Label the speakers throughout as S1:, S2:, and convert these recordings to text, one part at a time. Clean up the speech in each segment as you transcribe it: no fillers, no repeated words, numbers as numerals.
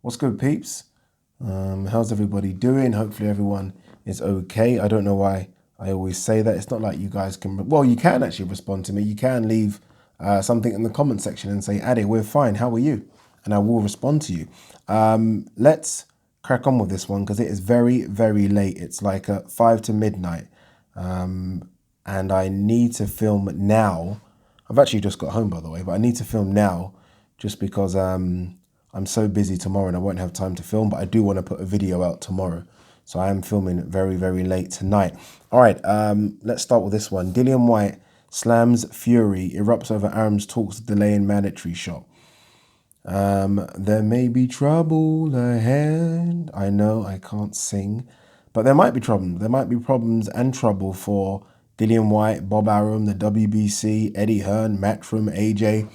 S1: What's good, peeps? How's everybody doing? Hopefully everyone is okay. I don't know why I always say that. It's not like you guys can, well, you can actually respond to me. You can leave something in the comment section and say, Addy, we're fine. How are you? And I will respond to you. Let's crack on with this one because it is very, very late. It's like 5 to midnight. And I need to film now. I've actually just got home, by the way, but I need to film now just because I'm so busy tomorrow and I won't have time to film, but I do want to put a video out tomorrow. So I am filming very, very late tonight. All right, let's start with this one. Dillian Whyte slams Fury, erupts over ARUM's talks to delay in mandatory shot. There may be trouble ahead. I know I can't sing, but there might be trouble. There might be problems and trouble for Dillian Whyte, Bob Arum, the WBC, Eddie Hearn, Matchroom, AJ.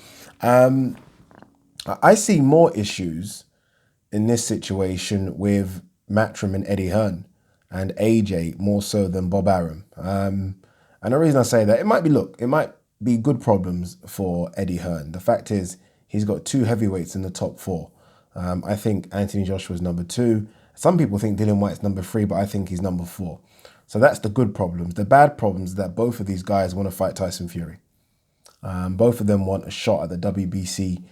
S1: I see more issues in this situation with Matchroom and Eddie Hearn and AJ more so than Bob Arum. And the reason I say that, it might be good problems for Eddie Hearn. The fact is, he's got 2 heavyweights in the top 4. I think Anthony Joshua's number 2. Some people think Dillian Whyte's number 3, but I think he's number 4. So that's the good problems. The bad problems is that both of these guys want to fight Tyson Fury. Both of them want a shot at the WBC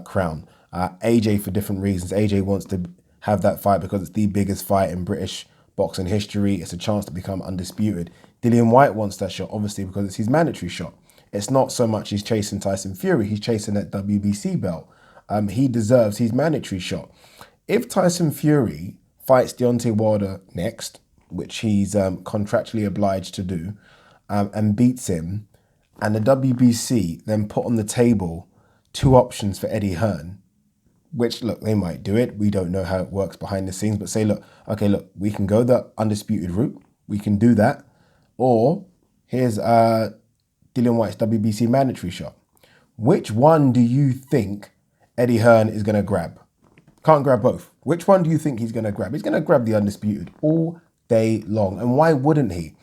S1: crown. AJ for different reasons. AJ wants to have that fight because it's the biggest fight in British boxing history. It's a chance to become undisputed. Dillian Whyte wants that shot, obviously, because it's his mandatory shot. It's not so much he's chasing Tyson Fury, he's chasing that WBC belt. He deserves his mandatory shot. If Tyson Fury fights Deontay Wilder next, which he's contractually obliged to do, and beats him, and the WBC then put on the table 2 options for Eddie Hearn, which, look, they might do it. We don't know how it works behind the scenes, but say, look, okay, look, we can go the undisputed route. We can do that. Or here's Dillian Whyte's WBC mandatory shot. Which one do you think Eddie Hearn is going to grab? Can't grab both. Which one do you think he's going to grab? He's going to grab the undisputed all day long. And why wouldn't he?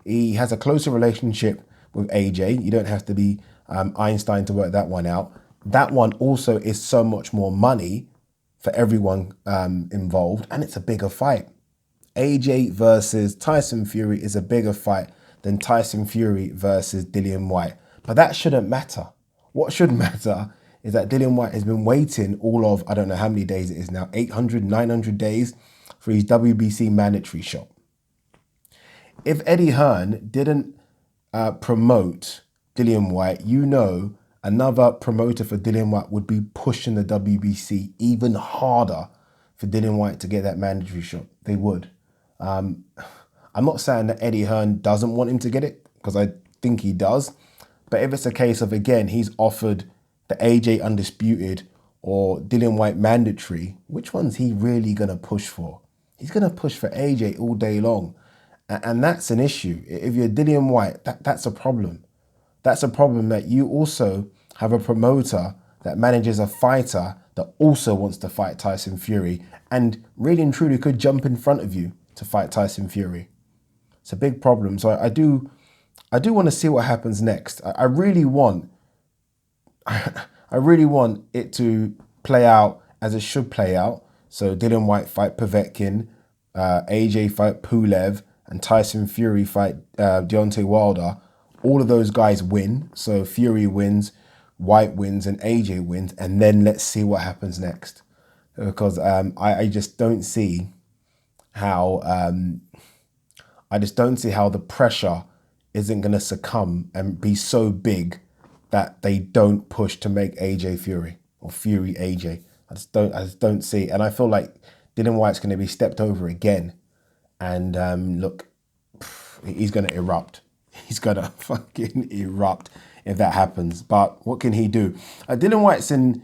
S1: He has a closer relationship with AJ. You don't have to be Einstein to work that one out. That one also is so much more money for everyone involved, and it's a bigger fight. AJ versus Tyson Fury is a bigger fight than Tyson Fury versus Dillian Whyte. But that shouldn't matter. What should matter is that Dillian Whyte has been waiting all of, I don't know how many days it is now, 800, 900 days for his WBC mandatory shot. If Eddie Hearn didn't promote Dillian Whyte, you know another promoter for Dillian Whyte would be pushing the WBC even harder for Dillian Whyte to get that mandatory shot. They would. I'm not saying that Eddie Hearn doesn't want him to get it, because I think he does. But if it's a case of, again, he's offered the AJ undisputed or Dillian Whyte mandatory, which one's he really going to push for? He's going to push for AJ all day long. And that's an issue. If you're Dillian Whyte, that's a problem. That's a problem, that you also have a promoter that manages a fighter that also wants to fight Tyson Fury and really and truly could jump in front of you to fight Tyson Fury. It's a big problem. So I do want to see what happens next. I really want it to play out as it should play out. So Dillian Whyte fight Povetkin, AJ fight Pulev, and Tyson Fury fight Deontay Wilder. All of those guys win. So Fury wins, Whyte wins, and AJ wins. And then let's see what happens next. Because I just don't see how the pressure isn't going to succumb and be so big that they don't push to make AJ Fury or Fury AJ. I just don't see. And I feel like Dillian Whyte's going to be stepped over again. And look, he's going to erupt. He's going to fucking erupt if that happens. But what can he do? Dillian Whyte's in...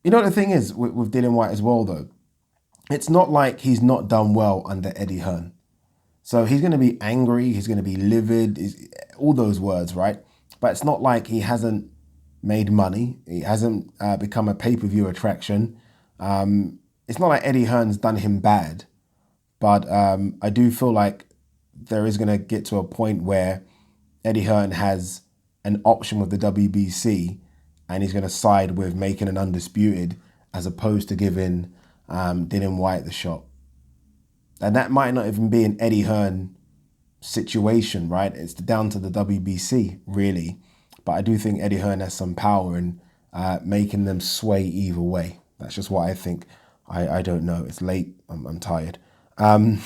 S1: You know what the thing is with Dillian Whyte as well, though? It's not like he's not done well under Eddie Hearn. So he's going to be angry. He's going to be livid. All those words, right? But it's not like he hasn't made money. He hasn't become a pay-per-view attraction. It's not like Eddie Hearn's done him bad. But I do feel like there is going to get to a point where Eddie Hearn has an option with the WBC and he's going to side with making an undisputed as opposed to giving Dillian Whyte the shot. And that might not even be an Eddie Hearn situation, right? It's down to the WBC, really. But I do think Eddie Hearn has some power in making them sway either way. That's just what I think. I don't know. It's late. I'm tired. All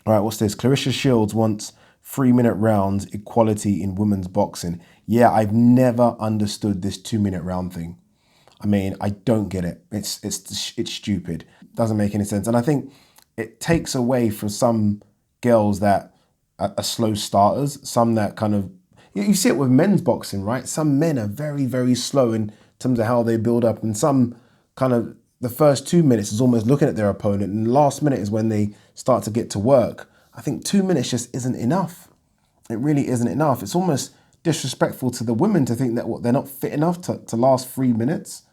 S1: right, what's this? Claressa Shields wants 3-minute rounds, equality in women's boxing. Yeah, I've never understood this 2-minute round thing. I mean, I don't get it. It's stupid. Doesn't make any sense. And I think it takes away from some girls that are slow starters, some that kind of, you see it with men's boxing, right? Some men are very, very slow in terms of how they build up, and some kind of, the first 2 minutes is almost looking at their opponent, and the last minute is when they start to get to work. I think 2 minutes just isn't enough. It really isn't enough. It's almost disrespectful to the women to think that they're not fit enough to last 3 minutes.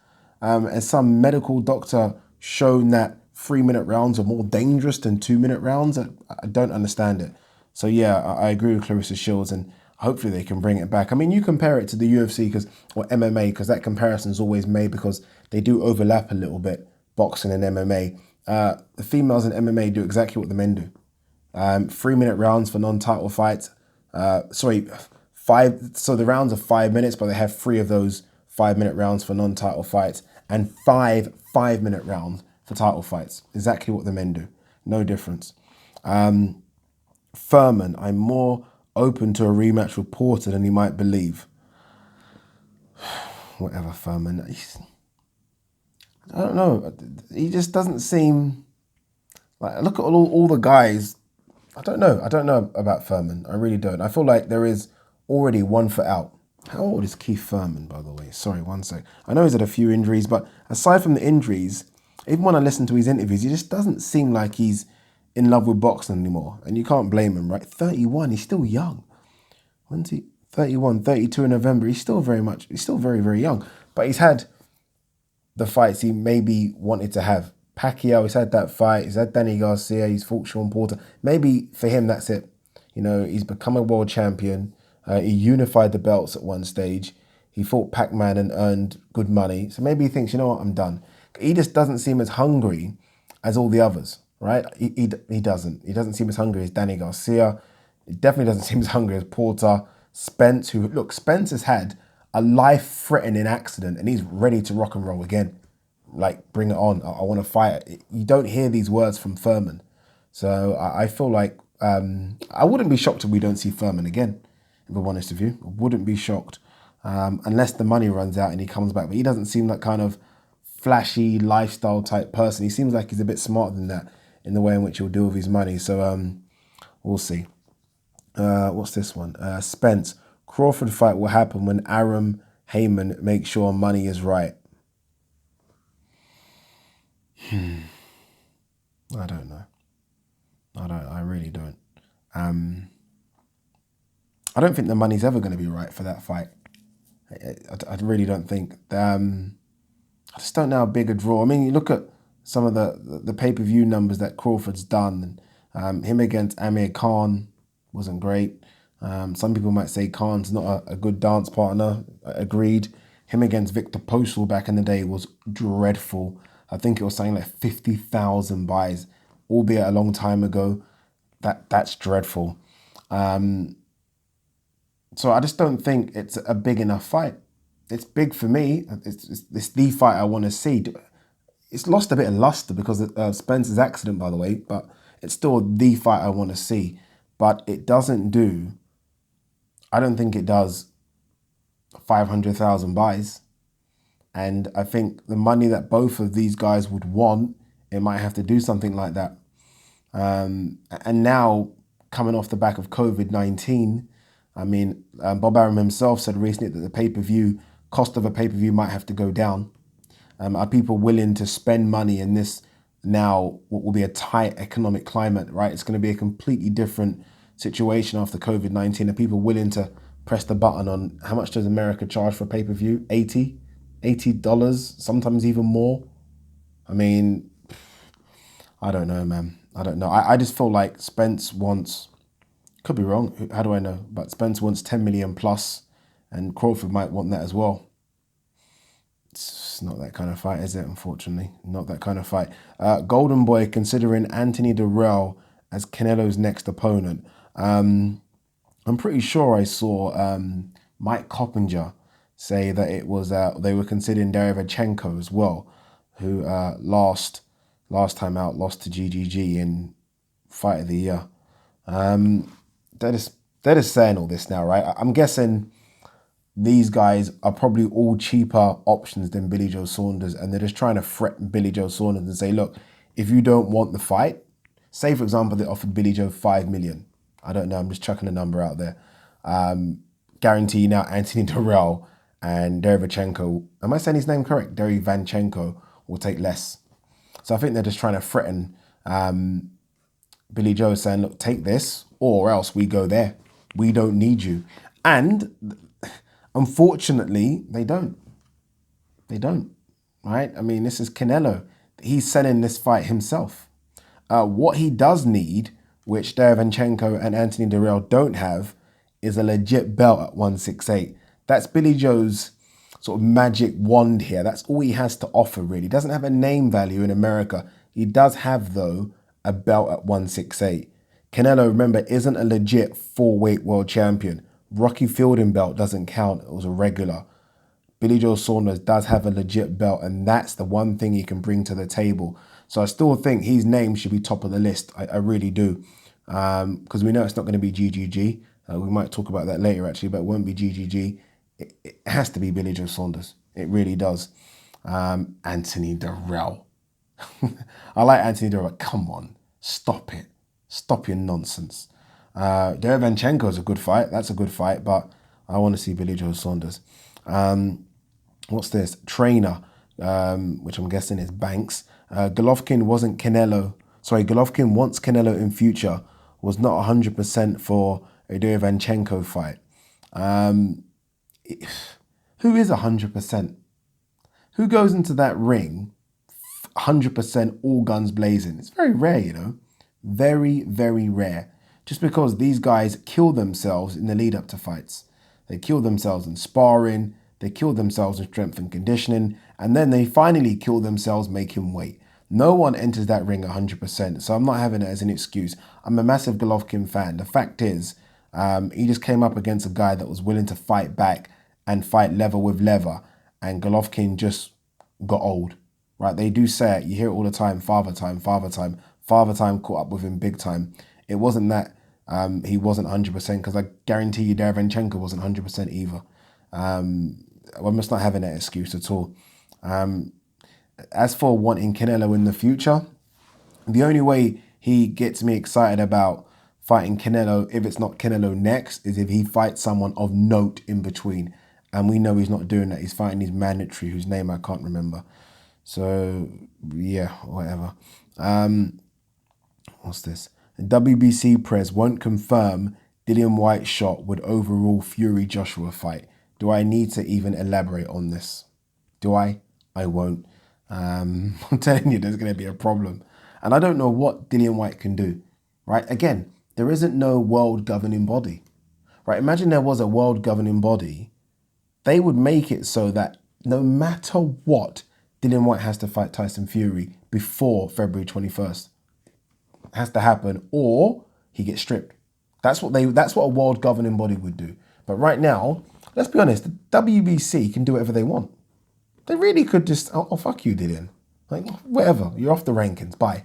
S1: As some medical doctor shown that 3-minute rounds are more dangerous than 2-minute rounds. I don't understand it. So yeah, I agree with Claressa Shields, and hopefully they can bring it back. I mean, you compare it to the UFC or MMA, because that comparison is always made because they do overlap a little bit, boxing and MMA. The females in MMA do exactly what the men do. 3-minute rounds for non-title fights. Five. So the rounds are 5 minutes, but they have 3 of those 5-minute rounds for non-title fights and 5 5-minute rounds for title fights. Exactly what the men do. No difference. Thurman, I'm more open to a rematch with Porter than you might believe. Whatever, Thurman. I don't know. He just doesn't seem like, look at all the guys. I don't know. I don't know about Thurman. I really don't. I feel like there is already 1 foot out. How old is Keith Thurman, by the way? Sorry, 1 sec. I know he's had a few injuries, but aside from the injuries, even when I listen to his interviews, he just doesn't seem like he's in love with boxing anymore. And you can't blame him, right? 31, he's still young. When's he? 31, 32 in November. He's still very, very young. But he's had the fights he maybe wanted to have. Pacquiao, he's had that fight. He's had Danny Garcia. He's fought Sean Porter. Maybe for him, that's it. You know, he's become a world champion. He unified the belts at one stage. He fought Pac-Man and earned good money. So maybe he thinks, you know what, I'm done. He just doesn't seem as hungry as all the others, right? He doesn't. He doesn't seem as hungry as Danny Garcia. He definitely doesn't seem as hungry as Porter. Spence, Spence has had a life-threatening accident and he's ready to rock and roll again. Like, bring it on. I want to fight. You don't hear these words from Thurman. So I feel like I wouldn't be shocked if we don't see Thurman again, if I'm honest with you. I wouldn't be shocked unless the money runs out and he comes back. But he doesn't seem like kind of flashy lifestyle type person. He seems like he's a bit smarter than that in the way in which he'll deal with his money. So we'll see. What's this one? Spence. Crawford fight will happen when Arum Heyman makes sure money is right. I don't know. I really don't. I don't think the money's ever going to be right for that fight. I really don't think. I just don't know how big a draw. I mean, you look at some of the pay-per-view numbers that Crawford's done. Him against Amir Khan wasn't great. Some people might say Khan's not a good dance partner. Agreed. Him against Victor Postal back in the day was dreadful. I think it was something like 50,000 buys, albeit a long time ago. That's dreadful. So I just don't think it's a big enough fight. It's big for me. It's the fight I want to see. It's lost a bit of luster because of Spence's accident, by the way, but it's still the fight I want to see. But it doesn't do, I don't think it does 500,000 buys. And I think the money that both of these guys would want, it might have to do something like that. And now, coming off the back of COVID-19, I mean, Bob Arum himself said recently that the pay-per-view, cost of a pay-per-view might have to go down. Are people willing to spend money in this now, what will be a tight economic climate, right? It's going to be a completely different situation after COVID-19. Are people willing to press the button on how much does America charge for pay-per-view? $80, sometimes even more. I mean, I don't know, man. I don't know. I just feel like Spence wants, could be wrong, how do I know? But Spence wants 10 million plus and Crawford might want that as well. It's not that kind of fight, is it? Unfortunately, not that kind of fight. Golden Boy considering Anthony Dirrell as Canelo's next opponent. I'm pretty sure I saw Mike Coppinger say that it was they were considering Derevyanchenko as well, who last time out lost to GGG in Fight of the Year. They're just saying all this now, right? I'm guessing these guys are probably all cheaper options than Billy Joe Saunders, and they're just trying to threaten Billy Joe Saunders and say, look, if you don't want the fight, say for example they offered Billy Joe 5 million. I don't know, I'm just chucking a number out there. Guarantee now Anthony Dirrell and Derevyanchenko, am I saying his name correct? Derevyanchenko will take less. So I think they're just trying to threaten Billy Joe, saying, look, take this or else we go there. We don't need you. And unfortunately, they don't. They don't, right? I mean, this is Canelo. He's selling this fight himself. What he does need, which Derevyanchenko and Anthony Dirrell don't have, is a legit belt at 168. That's Billy Joe's sort of magic wand here. That's all he has to offer, really. He doesn't have a name value in America. He does have, though, a belt at 168. Canelo, remember, isn't a legit 4-weight world champion. Rocky Fielding belt doesn't count. It was a regular. Billy Joe Saunders does have a legit belt, and that's the one thing he can bring to the table. So I still think his name should be top of the list. I really do. Because we know it's not going to be GGG. We might talk about that later, actually, but it won't be GGG. It has to be Billy Joe Saunders. It really does. Anthony Dirrell. I like Anthony Dirrell. Come on. Stop it. Stop your nonsense. Derevyanchenko is a good fight. That's a good fight, but I want to see Billy Joe Saunders. What's this? Trainer, which I'm guessing is Banks. Golovkin wasn't Canelo. Sorry, Golovkin wants Canelo in future. Was not 100% for a Derevyanchenko fight. Who is 100%? Who goes into that ring 100% all guns blazing? It's very rare, you know. Very, very rare. Just because these guys kill themselves in the lead up to fights. They kill themselves in sparring. They kill themselves in strength and conditioning. And then they finally kill themselves making weight. No one enters that ring 100%. So I'm not having it as an excuse. I'm a massive Golovkin fan. The fact is, he just came up against a guy that was willing to fight back and fight lever with lever. And Golovkin just got old, right? They do say it. You hear it all the time. Father time, father time. Father time caught up with him big time. It wasn't that he wasn't 100%, because I guarantee you Derevyanchenko wasn't 100% either. I'm just not having that excuse at all. As for wanting Canelo in the future, the only way he gets me excited about fighting Canelo, if it's not Canelo next, is if he fights someone of note in between. And we know he's not doing that. He's fighting his mandatory, whose name I can't remember. So, yeah, whatever. What's this? The WBC press won't confirm Dillian Whyte shot would overrule Fury-Joshua fight. Do I need to even elaborate on this? Do I? I won't. I'm telling you, there's going to be a problem. And I don't know what Dillian Whyte can do, right? Again, there isn't no world governing body, right? Imagine there was a world governing body. They would make it so that no matter what, Dillian Whyte has to fight Tyson Fury before February 21st. It has to happen, or he gets stripped. That's what a world governing body would do. But right now, let's be honest, the WBC can do whatever they want. They really could just, oh fuck you, Dillian. Like, whatever, you're off the rankings, bye.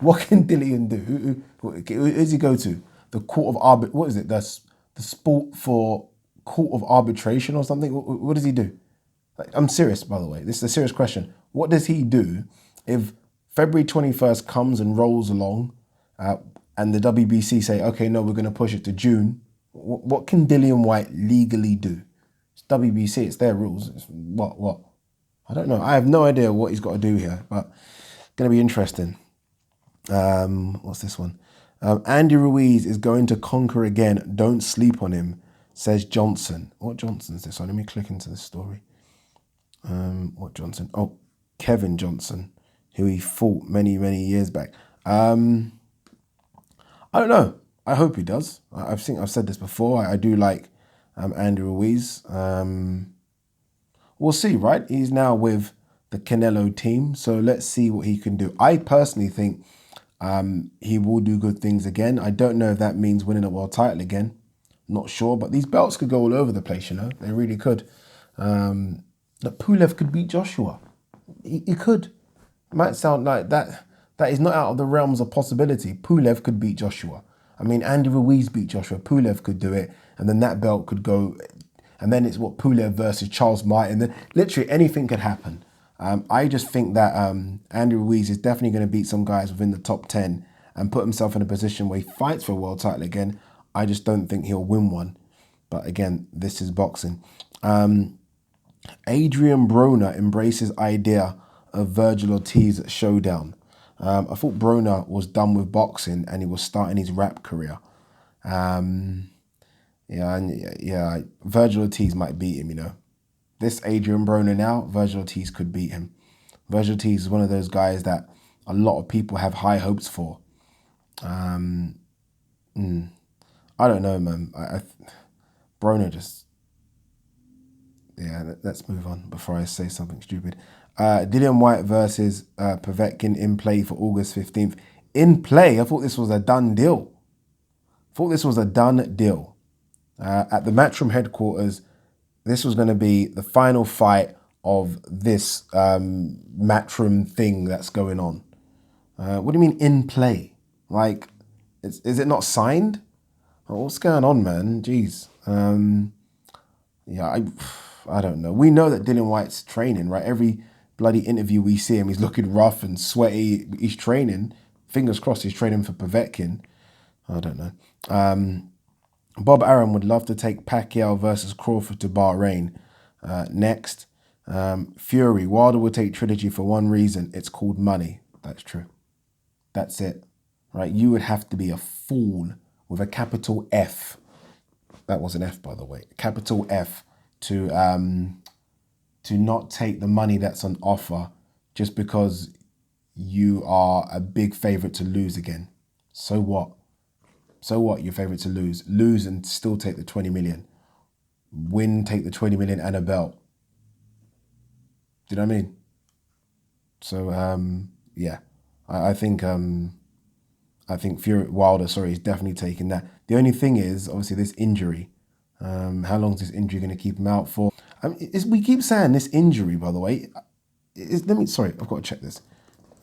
S1: What can Dillian do? Who does he go to? The court of what is it? The sport for court of arbitration or something? What does he do? Like, I'm serious, by the way. This is a serious question. What does he do if February 21st comes and rolls along and the WBC say, okay, no, we're going to push it to June? What can Dillian Whyte legally do? It's WBC, it's their rules. It's what? I don't know. I have no idea what he's got to do here, but it's going to be interesting. What's this one? Andy Ruiz is going to conquer again. Don't sleep on him, says Johnson. What Johnson is this? Let me click into the story. What Johnson? Oh, Kevin Johnson, who he fought many, many years back. I don't know. I hope he does. I've said this before. I do like Andy Ruiz. We'll see, right? He's now with the Canelo team. So let's see what he can do. I personally think he will do good things again. I don't know if that means winning a world title again. Not sure, but these belts could go all over the place, you know. They really could. Pulev could beat Joshua. He could. It might sound like that. That is not out of the realms of possibility. Pulev could beat Joshua. I mean, Andy Ruiz beat Joshua. Pulev could do it, and then that belt could go. And then it's what, Pulev versus Charles Martin. Then literally anything could happen. I just think that Andy Ruiz is definitely going to beat some guys within the top 10 and put himself in a position where he fights for a world title again. I just don't think he'll win one. But again, this is boxing. Adrian Broner embraces idea of Virgil Ortiz showdown. I thought Broner was done with boxing and he was starting his rap career. Yeah, Virgil Ortiz might beat him, you know. This Adrian Broner now, Virgil Ortiz could beat him. Virgil Ortiz is one of those guys that a lot of people have high hopes for. I don't know, man. Broner just... Yeah, let's move on before I say something stupid. Dillian Whyte versus POVETKIN in play for August 15th. In play? I thought this was a done deal. At the Matchroom headquarters, this was going to be the final fight of this Matchroom thing that's going on. What do you mean in play? Like, is it not signed? Oh, what's going on, man? Jeez. Yeah, I don't know. We know that Dillian Whyte's training, right? Every bloody interview we see him, he's looking rough and sweaty. He's training. Fingers crossed he's training for POVETKIN. I don't know. Bob Arum would love to take Pacquiao versus Crawford to Bahrain. Next, Fury. Wilder would take Trilogy for one reason. It's called money. That's true. That's it. Right? You would have to be a fool with a capital F. That was an F, by the way. Capital F to not take the money that's on offer just because you are a big favourite to lose again. So what? So what? You're favourite to lose. Lose and still take the 20 million. Win, take the 20 million and a belt. Do you know what I mean? So, yeah. I think Wilder is definitely taking that. The only thing is, obviously, this injury. How long is this injury going to keep him out for? We keep saying this injury, by the way. Sorry, I've got to check this.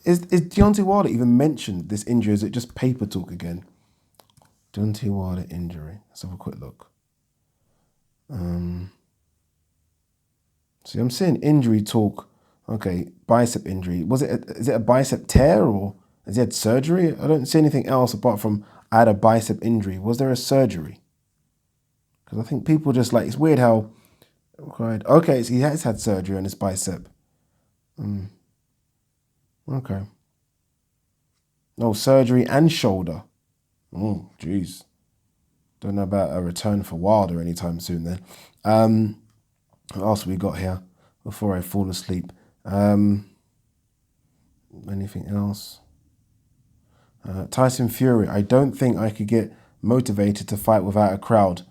S1: Is Deontay Wilder even mentioned this injury? Is it just paper talk again? Deontay Wilder injury. Let's have a quick look. See, I'm seeing injury talk. Okay, bicep injury. Is it a bicep tear or has he had surgery? I don't see anything else apart from I had a bicep injury. Was there a surgery? Because I think people just like, it's weird how, okay, so he has had surgery on his bicep. Okay. No, surgery and shoulder. Oh, jeez. Don't know about a return for Wilder anytime soon then. What else we got here before I fall asleep? Anything else? Tyson Fury. I don't think I could get motivated to fight without a crowd.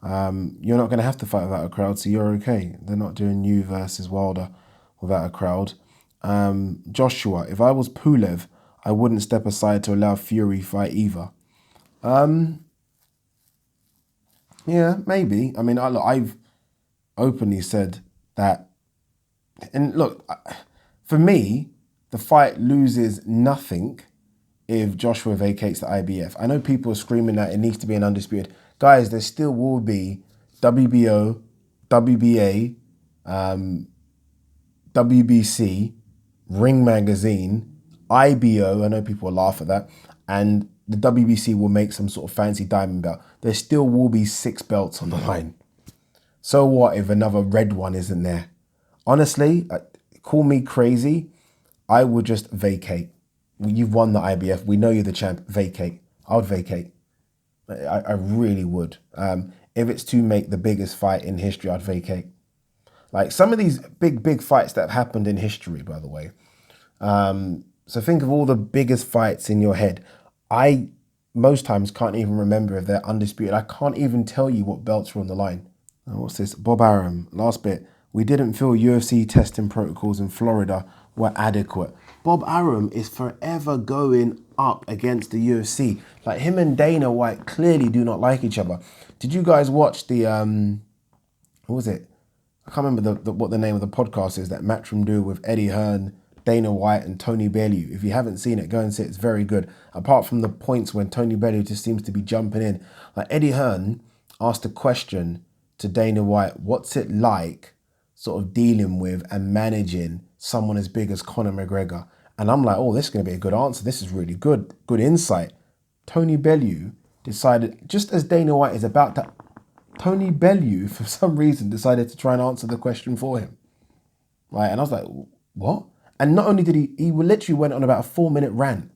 S1: You're not going to have to fight without a crowd, so you're okay. They're not doing you versus Wilder without a crowd. Joshua. If I was Pulev, I wouldn't step aside to allow Fury fight either. Yeah, maybe. I mean, I've openly said that. And look, for me, the fight loses nothing if Joshua vacates the IBF. I know people are screaming that it needs to be an undisputed. Guys, there still will be WBO, WBA, WBC, Ring Magazine, IBO. I know people will laugh at that. And the WBC will make some sort of fancy diamond belt. There still will be 6 belts on the line. So what if another red one isn't there? Honestly, call me crazy. I would just vacate. You've won the IBF. We know you're the champ. Vacate. I would vacate. I really would. If it's to make the biggest fight in history, I'd vacate. Like some of these big fights that have happened in history, by the way. So think of all the biggest fights in your head. I most times can't even remember if they're undisputed. I can't even tell you what belts were on the line. What's this? Bob Arum. Last bit. We didn't feel UFC testing protocols in Florida were adequate. Bob Arum is forever going up against the UFC. Like, him and Dana White clearly do not like each other. Did you guys watch the, what was it? I can't remember what the name of the podcast is that Matchroom do with Eddie Hearn, Dana White and Tony Bellew. If you haven't seen it, go and see it. It's very good. Apart from the points when Tony Bellew just seems to be jumping in. Like, Eddie Hearn asked a question to Dana White, what's it like sort of dealing with and managing someone as big as Conor McGregor? And I'm like, oh, this is going to be a good answer. This is really good. Good insight. Tony Bellew decided, just as Dana White is about to, Tony Bellew, for some reason, decided to try and answer the question for him. Right? And I was like, what? And not only did he literally went on about a 4-minute rant.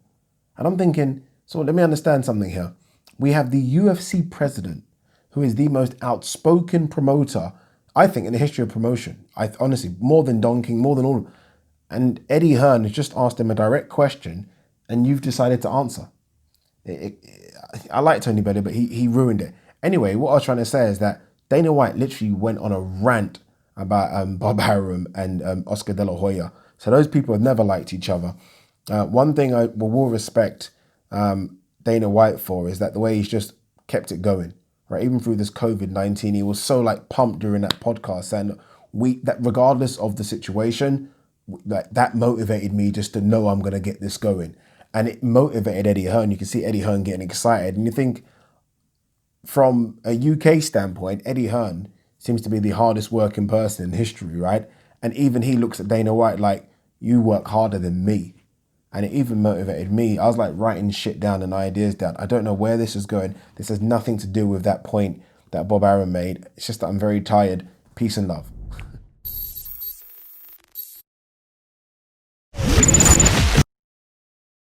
S1: And I'm thinking, so let me understand something here. We have the UFC president, who is the most outspoken promoter, I think, in the history of promotion. Honestly, more than Don King, more than all of them. And Eddie Hearn has just asked him a direct question, and you've decided to answer. I like Tony Bellew, but he ruined it. Anyway, what I was trying to say is that Dana White literally went on a rant about Bob Arum and Oscar De La Hoya. So those people have never liked each other. One thing I will respect Dana White for is that the way he's just kept it going, right? Even through this COVID-19, he was so like pumped during that podcast, and that regardless of the situation, that motivated me just to know I'm going to get this going. And it motivated Eddie Hearn. You can see Eddie Hearn getting excited. And you think, from a UK standpoint, Eddie Hearn seems to be the hardest working person in history, right? And even he looks at Dana White like, you work harder than me. And it even motivated me. I was like writing shit down and ideas down. I don't know where this is going. This has nothing to do with that point that Bob Arum made. It's just that I'm very tired. Peace and love.